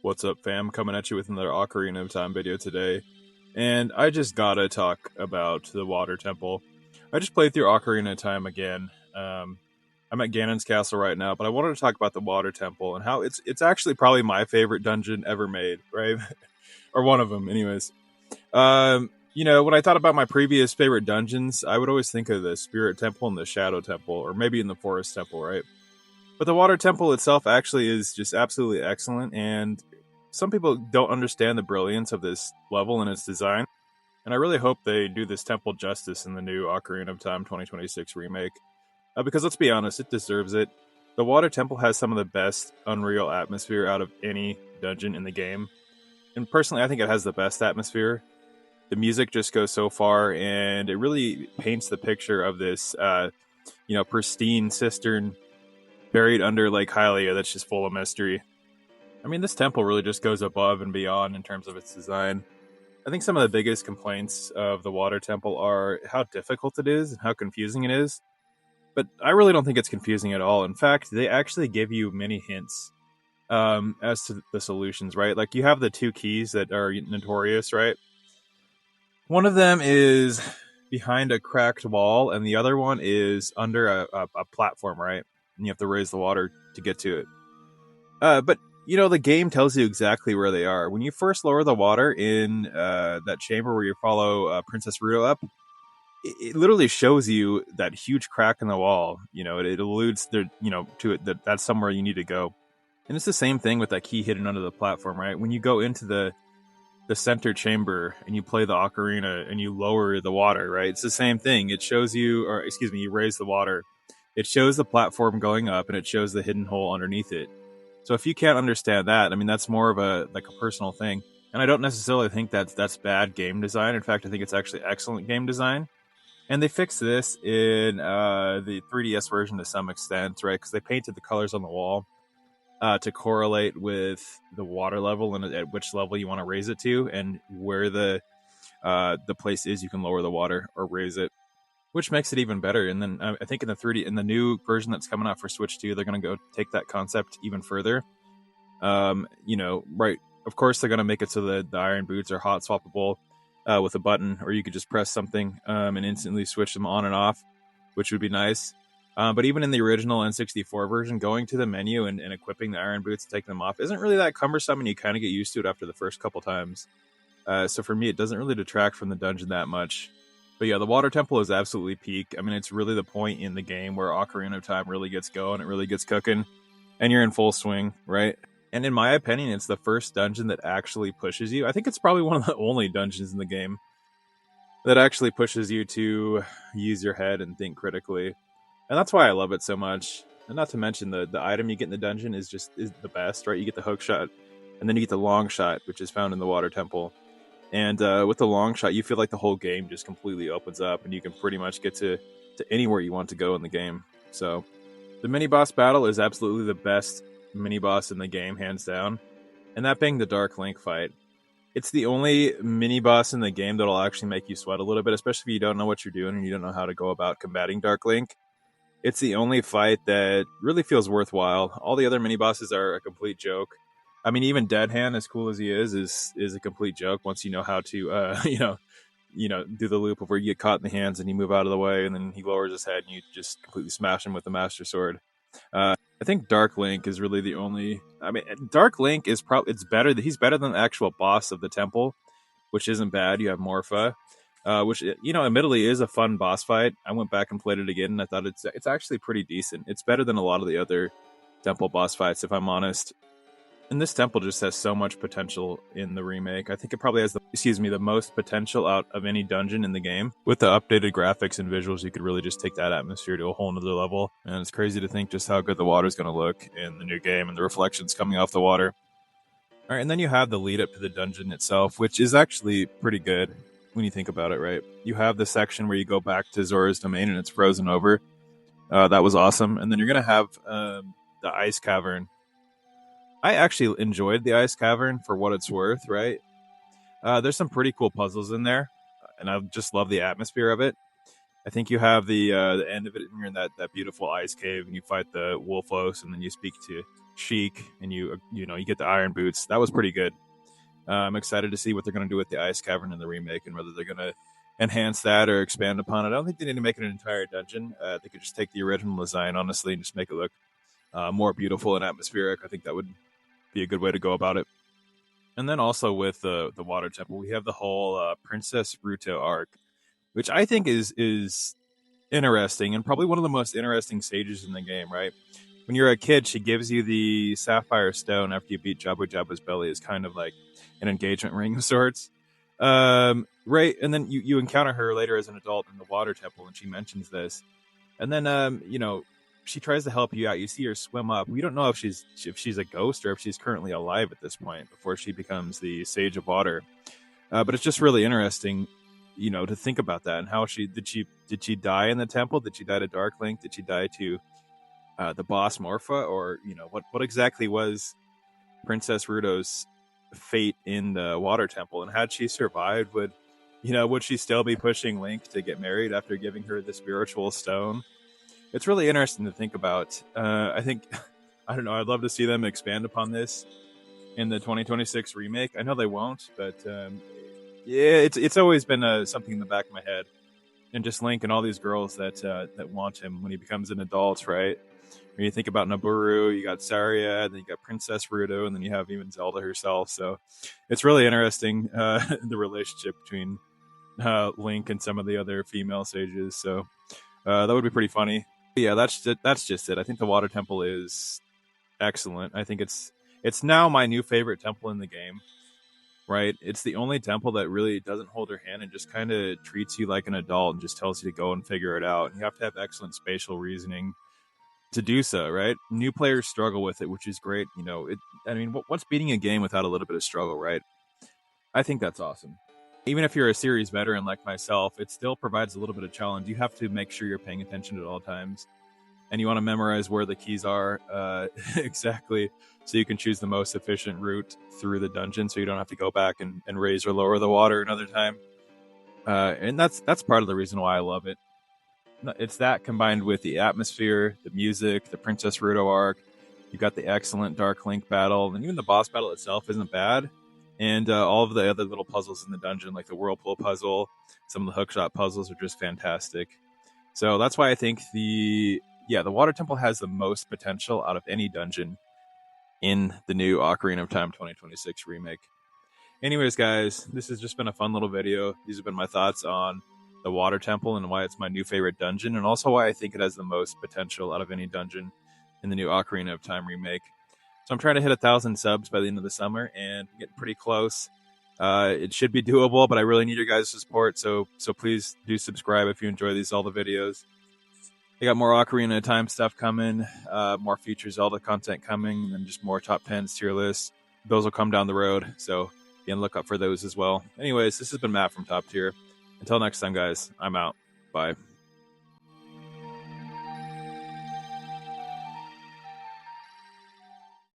What's up, fam? Coming at you with another Ocarina of Time video today. And I just gotta talk about the Water Temple. I just played through Ocarina of Time again. I'm at Ganon's castle right now, but I wanted to talk about the Water Temple and how it's actually probably my favorite dungeon ever made, right? Or one of them, anyways. When I thought about my previous favorite dungeons, I would always think of the Spirit Temple and the Shadow Temple, or maybe in the Forest Temple, right? But the Water Temple itself actually is just absolutely excellent, and some people don't understand the brilliance of this level and its design. And I really hope they do this temple justice in the new Ocarina of Time 2026 remake. Because let's be honest, it deserves it. The Water Temple has some of the best Unreal atmosphere out of any dungeon in the game. And personally, I think it has the best atmosphere. The music just goes so far, and it really paints the picture of this, pristine cistern buried under Lake Hylia that's just full of mystery. I mean, this temple really just goes above and beyond in terms of its design. I think some of the biggest complaints of the Water Temple are how difficult it is and how confusing it is. But I really don't think it's confusing at all. In fact, they actually give you many hints as to the solutions, right? Like, you have the two keys that are notorious, right? One of them is behind a cracked wall, and the other one is under a platform, right? And you have to raise the water to get to it. But the game tells you exactly where they are. When you first lower the water in that chamber where you follow Princess Ruto up, it literally shows you that huge crack in the wall. It alludes to it that that's somewhere you need to go. And it's the same thing with that key hidden under the platform, right? When you go into the center chamber and you play the ocarina and you lower the water, right? It's the same thing. It shows you, you raise the water. It shows the platform going up and it shows the hidden hole underneath it. So if you can't understand that, I mean, that's more of a personal thing. And I don't necessarily think that's bad game design. In fact, I think it's actually excellent game design. And they fixed this in the 3DS version to some extent, right? Because they painted the colors on the wall to correlate with the water level and at which level you want to raise it to, and where the place is you can lower the water or raise it, which makes it even better. And then I think in the new version that's coming out for Switch 2, they're going to go take that concept even further. Right? Of course, they're going to make it so that the iron boots are hot swappable with a button, or you could just press something and instantly switch them on and off, which would be nice. But even in the original N64 version, going to the menu and equipping the iron boots and taking them off isn't really that cumbersome, and you kind of get used to it after the first couple times. So for me, it doesn't really detract from the dungeon that much. But yeah, the Water Temple is absolutely peak. I mean, it's really the point in the game where Ocarina of Time really gets going, it really gets cooking, and you're in full swing, right? And in my opinion, it's the first dungeon that actually pushes you. I think it's probably one of the only dungeons in the game that actually pushes you to use your head and think critically. And that's why I love it so much. And not to mention the item you get in the dungeon is the best, right? You get the hook shot, and then you get the long shot, which is found in the Water Temple. And with the long shot, you feel like the whole game just completely opens up, and you can pretty much get to anywhere you want to go in the game. So the mini boss battle is absolutely the best mini boss in the game, hands down. And that being the Dark Link fight. It's the only mini boss in the game that'll actually make you sweat a little bit, especially if you don't know what you're doing and you don't know how to go about combating Dark Link. It's the only fight that really feels worthwhile. All the other mini bosses are a complete joke. I mean, even Dead Hand, as cool as he is a complete joke once you know how to, do the loop of where you get caught in the hands and you move out of the way, and then he lowers his head and you just completely smash him with the Master Sword. I think Dark Link is really the only. I mean, Dark Link is it's better. He's better than the actual boss of the temple, which isn't bad. You have Morpha, which admittedly is a fun boss fight. I went back and played it again, and I thought it's actually pretty decent. It's better than a lot of the other temple boss fights, if I'm honest. And this temple just has so much potential in the remake. I think it probably has the most potential out of any dungeon in the game. With the updated graphics and visuals, you could really just take that atmosphere to a whole nother level. And it's crazy to think just how good the water's going to look in the new game and the reflections coming off the water. All right, and then you have the lead up to the dungeon itself, which is actually pretty good when you think about it, right? You have the section where you go back to Zora's domain and it's frozen over. That was awesome. And then you're going to have the ice cavern. I actually enjoyed the ice cavern for what it's worth, right? There's some pretty cool puzzles in there, and I just love the atmosphere of it. I think you have the end of it, and you're in that beautiful ice cave, and you fight the Wolfos, and then you speak to Sheik, and you get the iron boots. That was pretty good. I'm excited to see what they're going to do with the ice cavern in the remake, and whether they're going to enhance that or expand upon it. I don't think they need to make it an entire dungeon. They could just take the original design, honestly, and just make it look more beautiful and atmospheric. I think that would be a good way to go about it. And then also with the water temple, we have the whole Princess Ruto arc, which I think is interesting and probably one of the most interesting stages in the game. Right, when you're a kid, she gives you the sapphire stone after you beat Jabu Jabu's belly, is kind of like an engagement ring of sorts. Right, and then you encounter her later as an adult in the water temple, and she mentions this, and then she tries to help you out. You see her swim up. We don't know if she's a ghost or if she's currently alive at this point before she becomes the Sage of Water. But it's just really interesting, to think about that and how did she die in the temple? Did she die to Dark Link? Did she die to the boss Morpha? Or what exactly was Princess Ruto's fate in the water temple? And had she survived, would she still be pushing Link to get married after giving her the spiritual stone? It's really interesting to think about. I think, I don't know, I'd love to see them expand upon this in the 2026 remake. I know they won't, but yeah, it's always been something in the back of my head. And just Link and all these girls that want him when he becomes an adult, right? When you think about Nabooru, you got Saria, then you got Princess Ruto, and then you have even Zelda herself. So it's really interesting, the relationship between Link and some of the other female sages. So that would be pretty funny. But yeah, that's just it. I think the Water Temple is excellent. I think it's now my new favorite temple in the game. Right? It's the only temple that really doesn't hold her hand and just kind of treats you like an adult and just tells you to go and figure it out. And you have to have excellent spatial reasoning to do so, right? New players struggle with it, which is great. What's beating a game without a little bit of struggle, right? I think that's awesome. Even if you're a series veteran like myself, it still provides a little bit of challenge. You have to make sure you're paying attention at all times, and you want to memorize where the keys are exactly, so you can choose the most efficient route through the dungeon, so you don't have to go back and raise or lower the water another time. And that's part of the reason why I love it. It's that combined with the atmosphere, the music, the Princess Ruto arc. You've got the excellent Dark Link battle, and even the boss battle itself isn't bad. And all of the other little puzzles in the dungeon, like the Whirlpool puzzle, some of the hookshot puzzles are just fantastic. So that's why I think the Water Temple has the most potential out of any dungeon in the new Ocarina of Time 2026 remake. Anyways, guys, this has just been a fun little video. These have been my thoughts on the Water Temple and why it's my new favorite dungeon, and also why I think it has the most potential out of any dungeon in the new Ocarina of Time remake. So I'm trying to hit 1,000 subs by the end of the summer, and getting pretty close. It should be doable, but I really need your guys' support, so please do subscribe if you enjoy all the videos. I got more Ocarina of Time stuff coming, more future Zelda content coming, and just more top 10s, tier lists. Those will come down the road, so be on the lookout for those as well. Anyways, this has been Matt from Top Tier. Until next time, guys, I'm out. Bye.